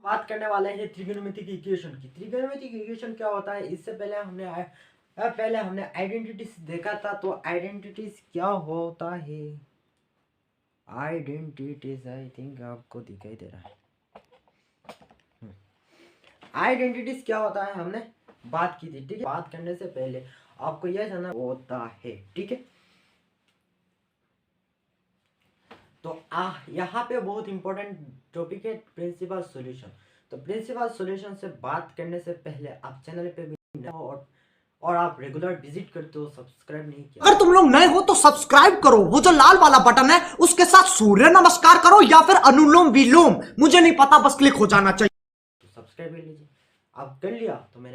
बात करने वाले हैं त्रिकोणमितिक इक्वेशन की। त्रिकोणमितिक इक्वेशन क्या होता है, इससे पहले हमने आइडेंटिटीज देखा था। तो आइडेंटिटीज क्या होता है, आइडेंटिटीज आई थिंक आपको दिखाई दे रहा है। आइडेंटिटीज क्या होता है हमने बात की थी, ठीक है। बात करने से पहले आपको यह जानना होता है, ठीक है। तो यहाँ पे बहुत इंपॉर्टेंट टॉपिक है प्रिंसिपल सॉल्यूशन। तो प्रिंसिपल सॉल्यूशन से बात करने से पहले आप चैनल पे भी नए हो और आप रेगुलर विजिट करते हो, सब्सक्राइब नहीं किया। अगर तुम लोग नए हो तो सब्सक्राइब करो, वो जो लाल वाला बटन है उसके साथ सूर्य नमस्कार करो या फिर अनुलोम विलोम, मुझे नहीं पता, बस क्लिक हो जाना चाहिए। तो सब्सक्राइब कर लीजिए। आप कर लिया तो मैं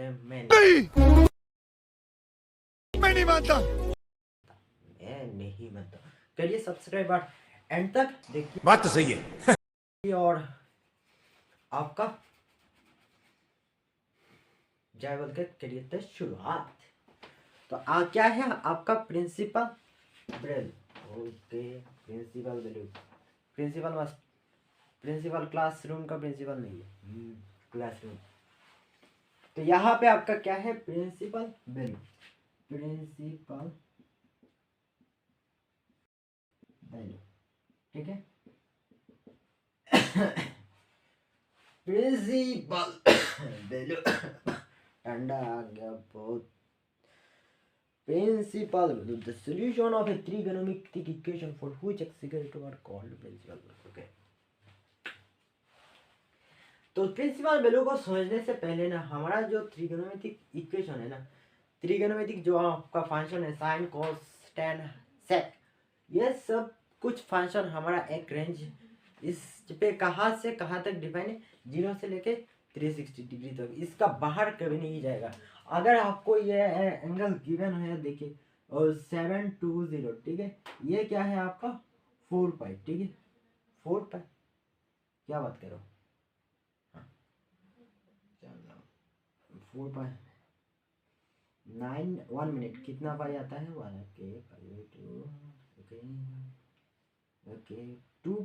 नहीं मानता, मैं नहीं मानता। करिए सब्सक्राइब और एंड तक देखिए, बात तो सही है। और आपका जय बोल के करिए तो शुरुआत। तो क्या है आपका principal value, okay. Principal value, principal classroom का प्रिंसिपल नहीं है, क्लासरूम। तो यहाँ पे आपका क्या है, प्रिंसिपल वैल्यू, प्रिंसिपल वैल्यू, ठीक है। प्रिंसिपल वैल्यू ठंडा आ गया बहुत। Principal value, the solution of a trigonometric equation for which x equal to are called principal value, okay। तो प्रिंसिपल वैल्यू को समझने से पहले ना, हमारा जो त्रिकोणमितिक इक्वेशन है ना, त्रिकोणमितिक जो आपका फंक्शन है साइन कॉस tan sec, ये सब कुछ फंक्शन हमारा एक रेंज इस पे कहाँ से कहाँ तक डिफाइन है, 0 से लेके 360 डिग्री तक, इसका बाहर कभी नहीं जाएगा। अगर आपको ये एंगल गिवन है, देखिए, और 720, ठीक है, ये क्या है आपका 4 पाई, ठीक है, 4 पाई, क्या बात करो, हाँ, 4 पाई 9 1 मिनट कितना पाई आता है, 1 ओके 2 ओके ओके 2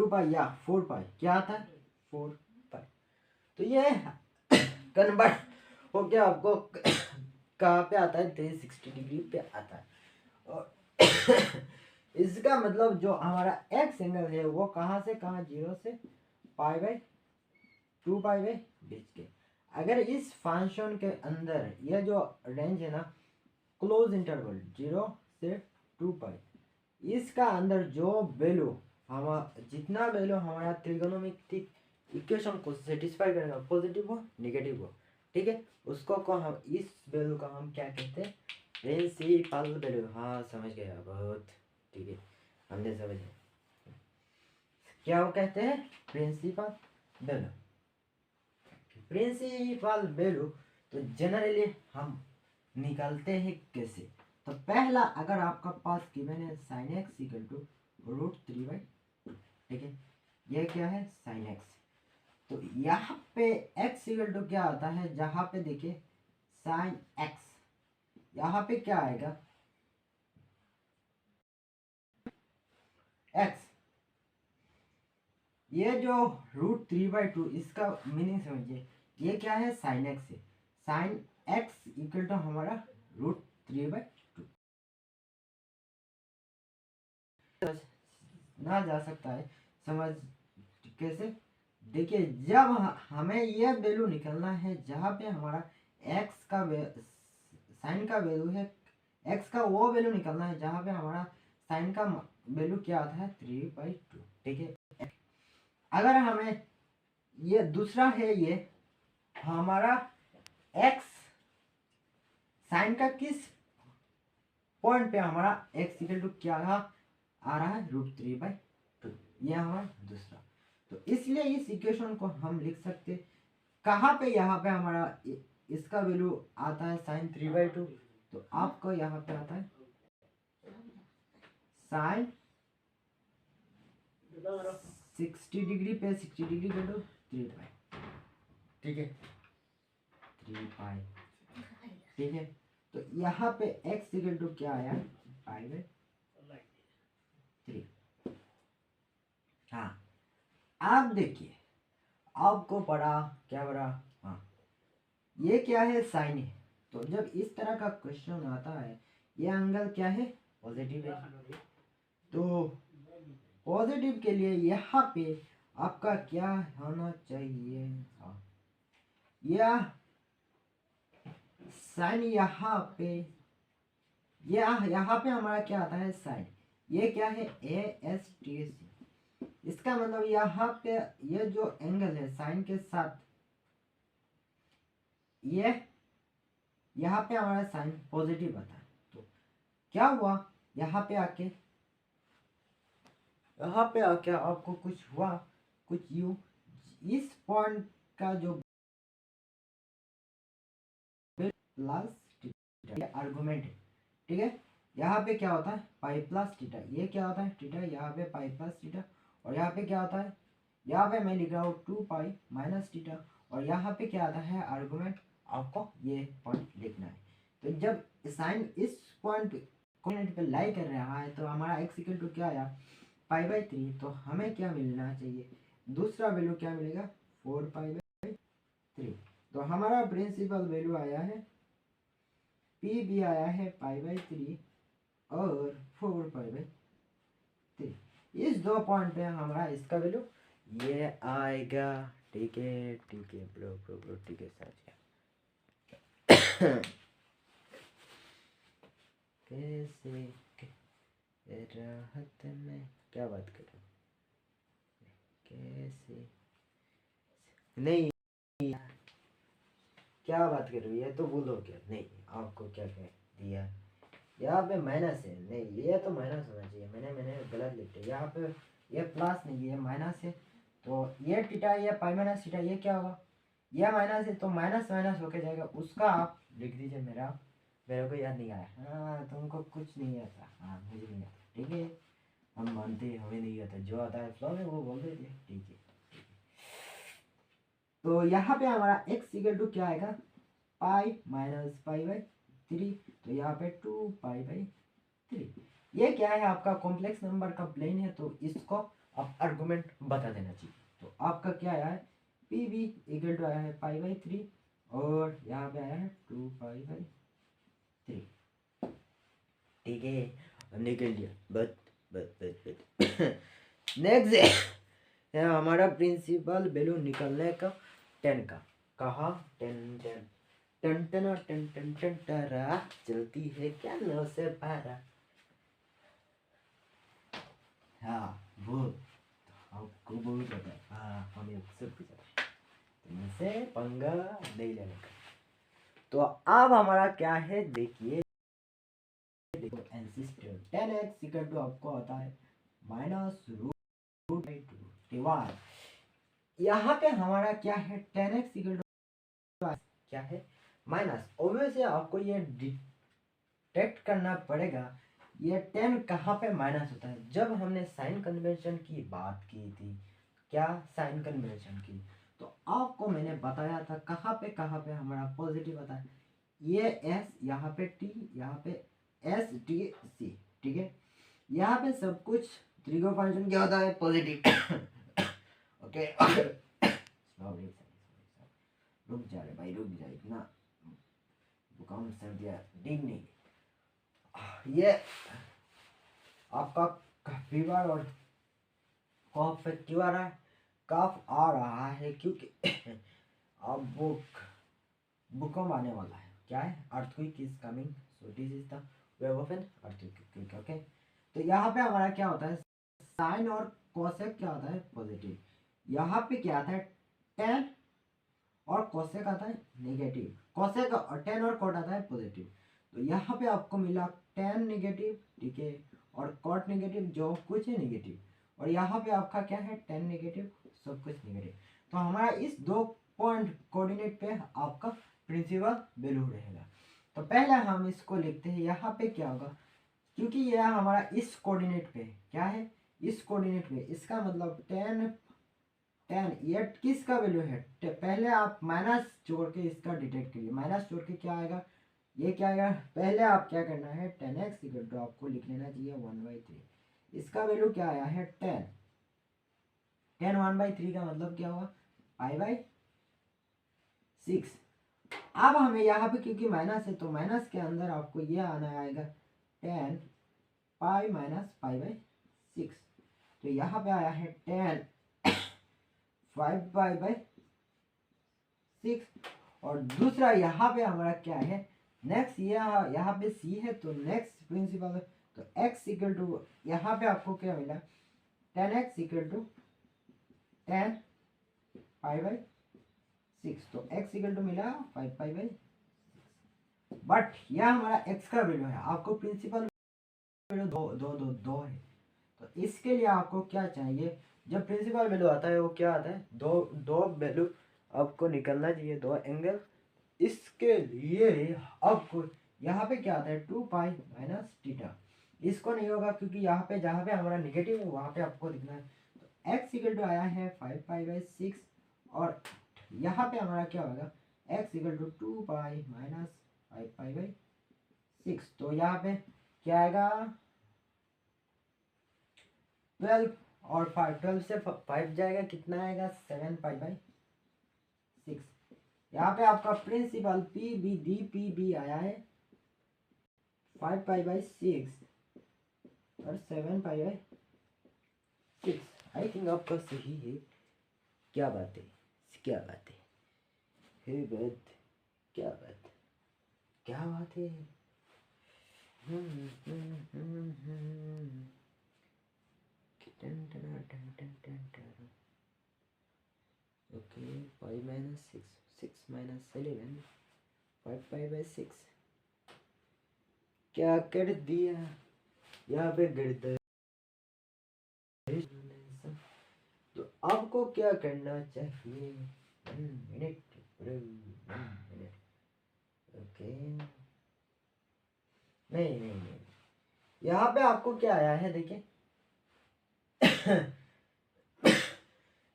पाई या 4 पाई क्या आता है, 4 पाई। तो ये कन्वर्ट हो गया आपको कहाँ पे आता है, 360 डिग्री पे आता है। और इसका मतलब जो हमारा एक्स एंगल है वो कहाँ से कहाँ, 0 से पाई बाई 2 पाई बाई बीच के। अगर इस फंक्शन के अंदर ये जो रेंज है ना, क्लोज इंटरवल 0 से 2 पाई, इसका अंदर जो वैल्यू जितना वैल्यू हमारा त्रिकोणमितिक इक्वेशन को सेटिस्फाई करेगा, पॉजिटिव हो नेगेटिव हो, ठीक है, उसको को हम इस वैल्यू का हम क्या कहते हैं, प्रिंसिपल वैल्यू। हाँ समझ गया बहुत, ठीक है, हमने समझ गया क्या वो कहते हैं, प्रिंसिपल वैल्यू। प्रिंसिपल वैल्यू तो जनरली हम निकालते हैं कैसे। तो पहला, अगर आपका पास गिवन है साइन एक्स इक्वल टू √3/2, ठीक है, ये क्या है साइन एक्स। तो यहाँ पे एक्स इक्वल टू क्या आता है, जहाँ पे देखिए साइन एक्स, यहाँ पे क्या आएगा एक्स, ये जो √3/2, इसका मीनिंग समझिए, ये क्या है साइन एक्स है, साइन एक्स इक्वल टू हमारा √3/2 ना जा सकता है, समझ कैसे, देखिए जब हमें यह वैल्यू निकलना है जहाँ पे हमारा एक्स का साइन का वैल्यू है, एक्स का वो वैल्यू निकलना है जहाँ पे हमारा साइन का वैल्यू क्या आता है 3/2, ठीक है। अगर हमें ये दूसरा है, ये हमारा एक्स साइन का किस पॉइंट पे हमारा एक्स इक्वल टू क्या आ रहा है √3/2, यह हमारा दूसरा। तो इसलिए इस इक्वेशन को हम लिख सकते कहाँ पे, यहाँ पे हमारा इसका वैल्यू आता है साइन 3/2, तो आपको यहाँ पे आता है साइन 60 डिग्री पे 60 डिग्री कर दो 3 पाई, ठीक है, 3 पाई, ठीक है। तो यहाँ पे x इक्वल टू क्या आया, पाई/3। हाँ, आप देखिए आपको पढ़ा क्या पढ़ा, हाँ ये क्या है, साइन है। तो जब इस तरह का क्वेश्चन आता है, ये एंगल क्या है, पॉजिटिव है। तो पॉजिटिव के लिए यहाँ पे आपका क्या होना चाहिए, हाँ यह साइन यहाँ पे, यहाँ पे हमारा क्या आता है, साइन। ये क्या है, ASTC। इसका मतलब यहाँ पे ये जो एंगल है साइन के साथ, ये यहाँ पे हमारा साइन पॉजिटिव आता है। तो क्या हुआ, यहाँ पे आके आपको कुछ हुआ, कुछ यू, इस पॉइंट का जो प्लस आर्गुमेंट है, ठीक है। यहाँ पे क्या होता है, पाई प्लस थीटा, ये क्या होता है थीटा, यहाँ पे पाई प्लस थीटा, और यहाँ पे क्या होता है, यहाँ पे मैं लिख रहा हूँ 2 पाई माइनस थीटा, और यहाँ पे क्या आता है आर्गुमेंट, आपको ये पॉइंट लिखना है। तो जब साइन इस पॉइंट कोऑर्डिनेट पे लाई कर रहा है, तो हमारा x इक्वल टू क्या आया, पाई/3। तो हमें क्या मिलना चाहिए, दूसरा वैल्यू क्या मिलेगा, 4 पाई/3। तो हमारा प्रिंसिपल वैल्यू आया है, पी भी आया है पाई/3 और 4 पाई/3। इस दो पॉइंट पे हमारा इसका वैल्यू ये आएगा, ठीक है ब्रो ब्रो ब्रो, ठीक है समझ गया। कैसे राहत में क्या बात करूं, कैसे नहीं, क्या बात कर रही है, ये तो बोलो क्या, नहीं आपको क्या कह दिया, यहाँ पे माइनस है, नहीं ये तो माइनस होना चाहिए, मैंने गलत लिख दिया, यहाँ पे ये प्लस नहीं ये माइनस है। तो ये थीटा, ये पाई माइनस थीटा, ये क्या होगा, ये माइनस है, तो माइनस माइनस होके जाएगा, उसका आप लिख दीजिए, मेरे को याद नहीं आया, हाँ तुमको कुछ नहीं आता, हाँ मुझे नहीं आता, ठीक है हम मानते हैं हमें नहीं आता, जो आता है फ्लो में वो बोल देते, ठीक है। तो यहाँ पे हमारा x इक्वल टू क्या आएगा, पाई माइनस पाई/3, तो यहाँ पे 2 पाई/3। ये क्या है, आपका कॉम्प्लेक्स नंबर का प्लेन है, तो इसको आप आर्गुमेंट बता देना चाहिए। तो आपका क्या आया है, पी बी इक्वल टू आया है पाई/3, और यहाँ पे आया है 2 पाई/3, ठीक है निकल गया। बट नेक्स्ट है हमारा प्रिंसिपल वैल्यू निकलने का 10 का, कहा 10 टन टन टन टन टन टरा, चलती है क्या 9 से 12, हाँ वो आपको बहुत पता है, हाँ हमें अक्सर पूछा, तुमसे पंगा नहीं लेने का। तो अब हमारा क्या है, देखिए देखो एंसिस्टर 10x इक्वल टू आपको आता है -√2 यहाँ पे हमारा क्या है, 10x इक्वल टू क्या है माइनस, ऑब्वियसली आपको ये डिटेक्ट करना पड़ेगा, ये 10 कहाँ पे माइनस होता है। जब हमने साइन कन्वेंशन की बात की थी, क्या साइन कन्वेंशन की, तो आपको मैंने बताया था कहाँ पे हमारा पॉजिटिव आता है, ये एस यहाँ पे टी, यहाँ पे एस टी सी, ठीक है। यहाँ पे सब कुछ त्रिकोण फंक्शन क्या होता है, पॉजिटिव। ओके रुक जा रे भाई, रुक जा, इतना जुकाम सर्दियाँ ठीक नहीं। ये आपका फीवर और कफ क्यों आ रहा है, कफ आ रहा है क्योंकि अब वो भूकंप आने वाला है, क्या है, earthquake is coming, so this is the wave of an earthquake, okay. तो यहाँ पे हमारा क्या होता है, साइन और कोसेक क्या होता है, पॉजिटिव। यहाँ पे क्या आता है, टेन और कोसेक आता है नेगेटिव, कोसेक और टेन और कोट आता है पॉजिटिव। तो यहाँ पे आपको मिला टेन नेगेटिव, ठीक है, और कोट नेगेटिव, जो कुछ है नेगेटिव, और यहाँ पे आपका क्या है, टेन नेगेटिव, सब कुछ नेगेटिव। तो हमारा इस दो पॉइंट कोऑर्डिनेट पे आपका प्रिंसिपल वैल्यू रहेगा। तो पहले हम इसको लिखते हैं, यहाँ पे क्या होगा, क्योंकि यह हमारा इस कोऑर्डिनेट पे क्या है, इस कोऑर्डिनेट पे, इसका मतलब 10 ये किसका वैल्यू है, पहले आप माइनस जोड़ के इसका डिटेक्ट करिए, माइनस जोड़ के क्या आएगा, ये क्या आएगा, पहले आप क्या करना है, 10x इक्वल टू आपको लिख लेना चाहिए 1/3, इसका वैल्यू क्या आया है 10, 1/3 का मतलब क्या होगा पाई बाई 6। अब हमें यहाँ पे क्योंकि माइनस है तो माइनस के अंदर आपको ये आना आएगा 10 पाई माइनस पाई बाई 6। तो यहाँ पे आया है 10 5 पाई बाई 6। और दूसरा यहाँ पे हमारा क्या है, नेक्स्ट यहाँ पे सी है तो नेक्स्ट प्रिंसिपल है तो x इक्वल टू यहाँ पे आपको क्या मिला 10x equal to 10 pi by 6। तो x इक्वल टू मिला 5 पाई बाई 6। बट यह हमारा x का वैल्यू है, आपको प्रिंसिपल वैल्यू दो है। तो इसके लिए आपको क्या चाहिए, जब प्रिंसिपल वैल्यू आता है वो क्या आता है, दो वैल्यू आपको निकलना चाहिए, दो एंगल। इसके लिए आपको यहाँ पे क्या आता है 2 पाई माइनस थीटा। इसको नहीं होगा क्योंकि यहाँ पे जहाँ पे हमारा निगेटिव है वहाँ पे आपको दिखना है। तो x इक्वल टू आया है 5 पाई बाई 6 और यहाँ पे हमारा क्या होगा x equal to 2 pi minus 5 pi by 6। तो यहाँ पे क्या आएगा 12 और 12 से 5 जाएगा, कितना आएगा 7 पाई बाई 6। यहाँ पे आपका principal P B D P B आया है 5 पाई बाई 6 और 7 पाई बाई 6। आई थिंक आपका सही है। क्या बात है, क्या बात है, हे बात, क्या बात, क्या बात है। Okay 5 minus 6 minus 11 5 pi by 6 क्या कर दिया यहाँ पे गिरता। तो आपको क्या करना चाहिए, 1 मिनट ब्रो, 1 मिनट। ओके नहीं, यहाँ पे आपको क्या आया है देखिए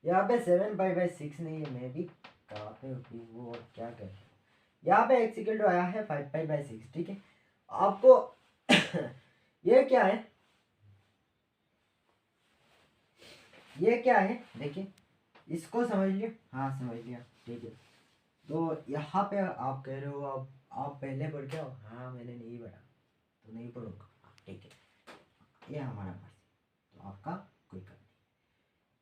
यहाँ पे 7 पाई बाई 6 नहीं है, मैं भी कहाँ पे होती वो और क्या कर, यहाँ पे x इक्वल टू आया है 5 पाई बाई 6। ठीक है, आपको ये क्या है, ये क्या है देखिए, इसको समझ लिया, हाँ समझ लिया, ठीक है। तो यहाँ पे आप कह रहे हो आप पहले पढ़ के आओ, हाँ मैंने नहीं पढ़ा तो नहीं पढ़ूंगा, ठीक है, ये हमारा पास, तो आपका कोई कर नहीं।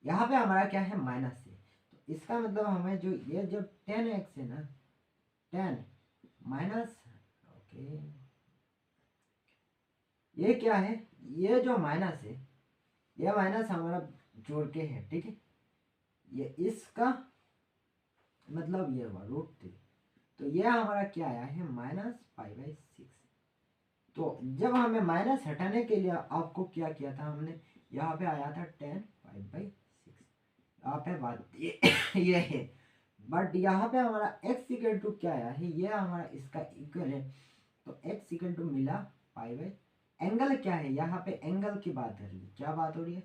यहाँ पे हमारा क्या है माइनस है, तो इसका मतलब हमें जो ये जब 10x है ना 10 माइनस, ओके ये क्या है, ये जो माइनस है ये माइनस हमारा जोड़ के है, ठीक है, ये इसका मतलब ये हुआ √3। तो ये हमारा क्या आया है माइनस पाई बाई 6। तो जब हमें माइनस हटाने के लिए आपको क्या किया था हमने, यहाँ पे आया था 10 पाई बाई 6। यहाँ पे बात ये है, बट यहाँ पे हमारा x इक्वल टू क्या आया है, ये हमारा इसका इक्वल है। तो x इक्वल टू मिला पाई बाई, एंगल क्या है, यहाँ पे एंगल की बात हो रही है, क्या बात हो रही है,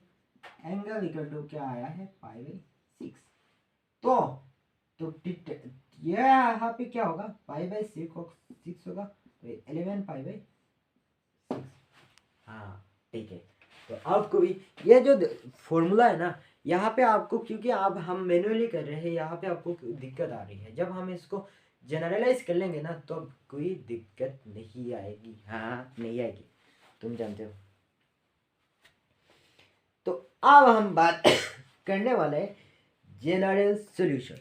एंगल इक्वल टू क्या आया है पाई बाई 6। तो ये यहाँ पे क्या होगा पाई बाई 6 होगा, तो 11 पाई बाई 6। हाँ ठीक है, तो आपको भी ये जो फॉर्मूला है ना, यहाँ पे आपको क्योंकि आप हम मैन्युअली कर रहे हैं, यहाँ पे आपको दिक्कत आ रही है, जब हम इसको जनरलाइज कर लेंगे ना तो कोई दिक्कत नहीं आएगी, हाँ नहीं आएगी, तुम जानते हो। तो अब हम बात करने वाले हैं जनरल सॉल्यूशन।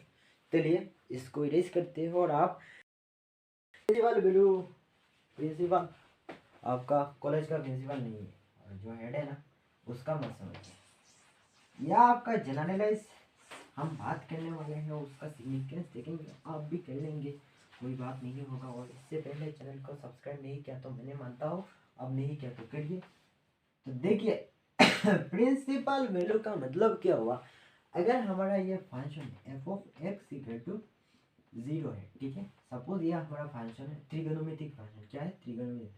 चलिए इसको इरेज करते हो और आप प्रिंसिपल आपका कॉलेज का प्रिंसिपल नहीं है, और जो हेड है ना उसका मत समझिए। यह आपका जनरलाइज हम बात करने वाले हैं, उसका सिग्निफिकेंस देखेंगे, आप भी कर लेंगे, कोई बात नहीं होगा। और इससे पहले चैनल को सब्सक्राइब नहीं किया तो मैंने मानता हूँ, अब नहीं किया तो करिए। तो देखिए प्रिंसिपल वैल्यू का मतलब क्या हुआ, अगर हमारा ये function F of X equal to 0 है, ठीक है, सपोज ये हमारा फंक्शन है ट्रिगोनोमेट्रिक फंक्शन, क्या है ट्रिगोनोमेट्रिक,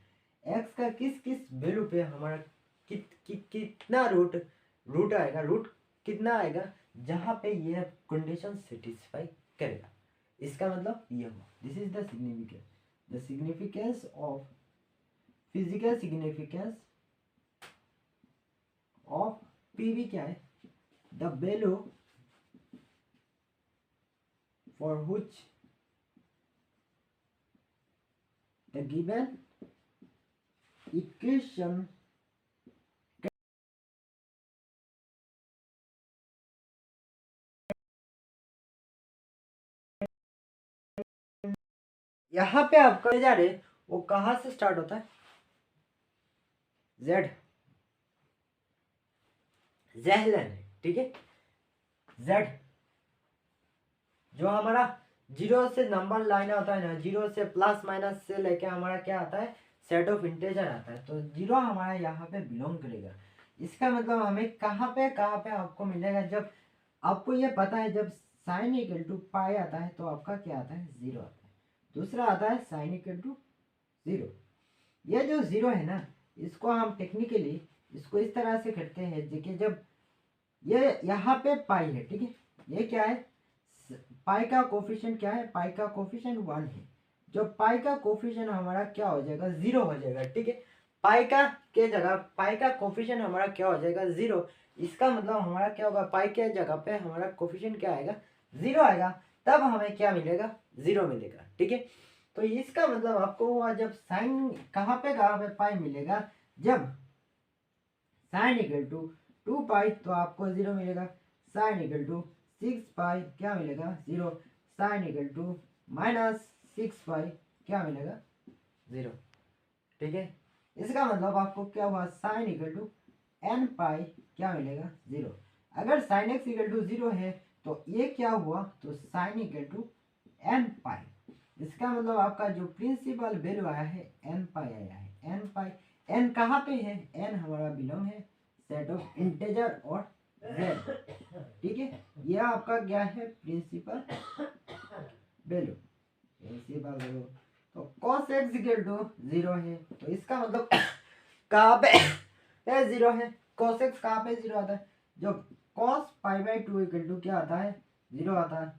एक्स का किस किस वैल्यू पे हमारा कितना रूट आएगा, रूट कितना आएगा जहाँ पे ये कंडीशन सेटिस्फाई करेगा। इसका मतलब ये हुआ, this is the significance of physical significance of PV क्या है, the value for which the given equation यहाँ पे आप कहे जा रहे वो कहाँ से स्टार्ट होता है, जेड, जहलन है, ठीक है। जेड जो हमारा जीरो से नंबर लाइन होता है ना, जीरो से प्लस माइनस से लेके हमारा क्या आता है, सेट ऑफ इंटेजर आता है। तो जीरो हमारा यहाँ पे बिलोंग करेगा। इसका मतलब हमें कहाँ पे आपको मिलेगा, जब आपको ये पता है जब साइन इक्वल टू पाई आता है तो आपका क्या आता है, जीरो आता है। दूसरा आता है साइन इक्वल टू जीरो। ये जो जीरो है ना, इसको हम टेक्निकली इसको इस तरह से करते हैं, देखिए जब ये यहाँ पे पाई है, ठीक है, ये क्या है, पाई का कोफिशिएंट क्या है, पाई का कोफिशिएंट 1 है। जो पाई का कोफिशिएंट हमारा क्या हो जाएगा, जीरो हो जाएगा, ठीक है। पाई का के जगह पाई का कोफिशिएंट हमारा क्या हो जाएगा, जीरो। इसका मतलब हमारा क्या होगा, पाई के जगह पे हमारा कोफिशिएंट क्या आएगा, जीरो आएगा। तब हमें क्या मिलेगा, जीरो मिलेगा, ठीक है। तो इसका मतलब आपको हुआ जब साइन कहाँ पे पाई मिलेगा, जब साइन इक्वल टू 2 पाई तो आपको जीरो मिलेगा। साइन इक्वल टू 6 पाई क्या मिलेगा, जीरो। साइन इक्वल टू -6 पाई क्या मिलेगा, जीरो, ठीक है। इसका मतलब आपको क्या हुआ, sine equal to n pi क्या मिलेगा, जीरो। अगर sine x equal to zero है तो ये क्या हुआ, तो sine equal to n pi. इसका मतलब आपका जो प्रिंसिपल वैल्यू आया है n पाई आया है। n पाई, n कहाँ पे है, n हमारा बिलोंग है सेट ऑफ इंटेजर और z, ठीक है। यह आपका क्या है, प्रिंसिपल वैल्यू, प्रिंसिपल वैल्यू। तो cos x equal to zero है, तो इसका मतलब कहाँ पे जीरो है, cos x कहाँ पे जीरो आता है, जब cos pi by two equal to क्या आता है, जीरो आता है।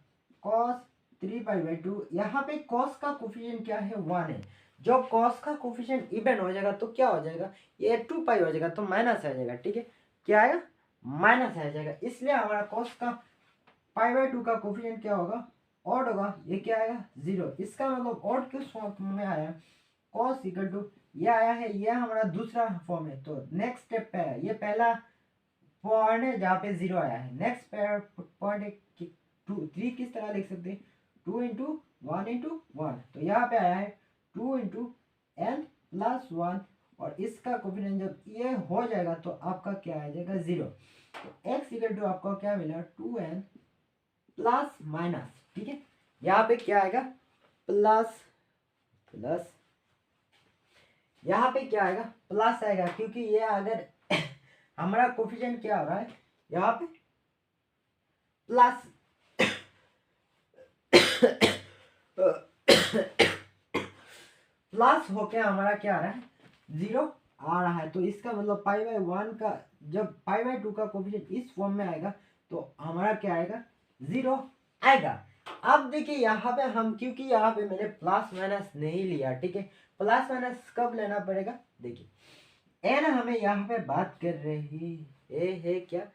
cos 3 पाई बाई टू, यहाँ पे cos का कोफिशिएंट क्या है, 1 है। जब cos का कोफिशिएंट इवन हो जाएगा तो क्या हो जाएगा, ये 2 पाई हो जाएगा तो माइनस आ जाएगा, ठीक है। क्या आएगा, माइनस आ जाएगा। इसलिए हमारा cos का पाई बाई टू का कोफिशिएंट क्या होगा, ऑड होगा। ये क्या आएगा, जीरो। इसका मतलब ऑड किस फॉर्म में आया, cos इक्वल टू ये आया है, ये हमारा दूसरा फॉर्म है। तो नेक्स्ट स्टेप पे है, ये पहला पॉइंट है जहाँ पे जीरो आया है। नेक्स्ट पॉइंट 3 किस तरह लिख सकते हैं, 2 इंटू 1 इंटू 1। तो यहाँ पे आया है 2 इंटू n प्लस 1, और इसका कोफिशिएंट जब ये हो जाएगा तो आपका क्या आ जाएगा, जीरो। तो x इक्वल टू आपको क्या मिला, 2n प्लस माइनस, ठीक है। यहाँ पे क्या आएगा, प्लस प्लस, यहाँ पे क्या आएगा, प्लस आएगा, क्योंकि ये अगर हमारा कोफिशिएंट क्या हो रहा है, यहाँ पे प्लस प्लस होके हमारा क्या आ रहा है, जीरो आ रहा है। तो इसका मतलब पाई बाई 1 का जब पाई बाई 2 का कोफिशिएंट इस फॉर्म में आएगा तो हमारा क्या आएगा, जीरो आएगा। अब देखिए यहाँ पे हम, क्योंकि यहाँ पे मैंने प्लस माइनस नहीं लिया, ठीक है। प्लस माइनस कब लेना पड़ेगा, देखिए एन हमें यहाँ पे बात कर रही है क्या,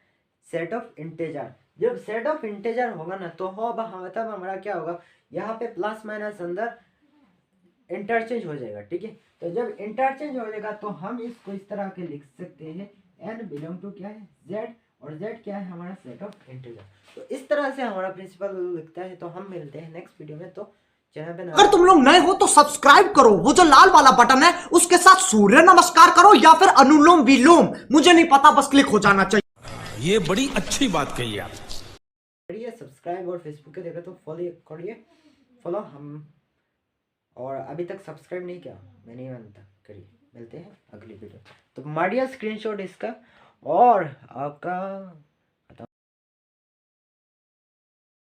सेट ऑफ इंटेजर। जब सेट ऑफ इंटेजर होगा ना तो तब हमारा क्या होगा, यहाँ पे प्लस माइनस अंदर इंटरचेंज हो जाएगा, ठीक है। तो जब इंटरचेंज हो जाएगा तो हम इसको इस तरह के लिख सकते हैं, n बिलोंग टू क्या है, z, और z क्या है, हमारा सेट ऑफ इंटीजर। तो इस तरह से हमारा प्रिंसिपल लिखता है। तो हम मिलते हैं नेक्स्ट वीडियो में। तो चैनल पे अगर तुम लोग नए हो तो सब्सक्राइब करो, वो जो लाल वाला बटन है उसके साथ सूर्य नमस्कार करो या फिर अनुलोम विलोम, मुझे नहीं पता, बस क्लिक हो जाना चाहिए। ये बड़ी अच्छी बात कही आप। करिए सब्सक्राइब, और फेसबुक पे देखो तो फॉलो करिए, फॉलो हम, और अभी तक सब्सक्राइब नहीं किया, मैं नहीं मानता, करिए। मिलते हैं अगली वीडियो। तो मारिया स्क्रीनशॉट इसका, और आपका